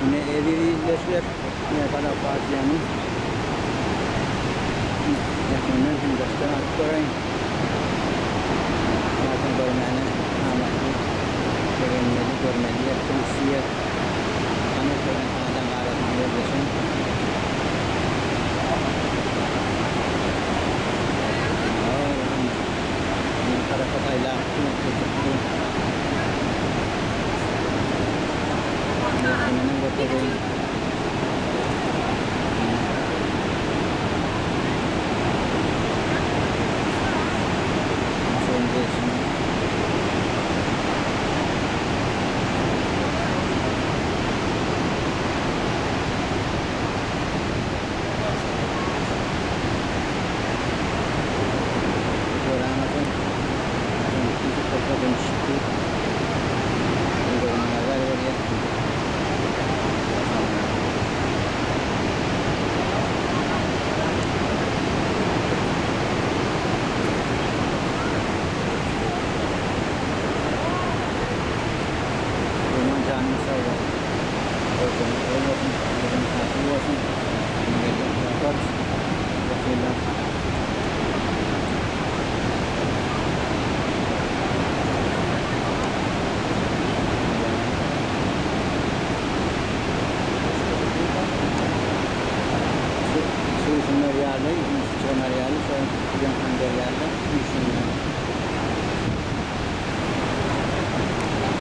Ini evi izlesler. Ne kadar partiyanın. Yakından Hindistan atlarayım. Zaten görmeni amaçlı. Görmeli. Yakınsiye. Ama gören adam arasında yerleşen. Hareket aylaktı. Yakından götüreyim. Su ısınlar yağlı, su çıkanlar yağlı, sonra yan yerlerde su ısınlar.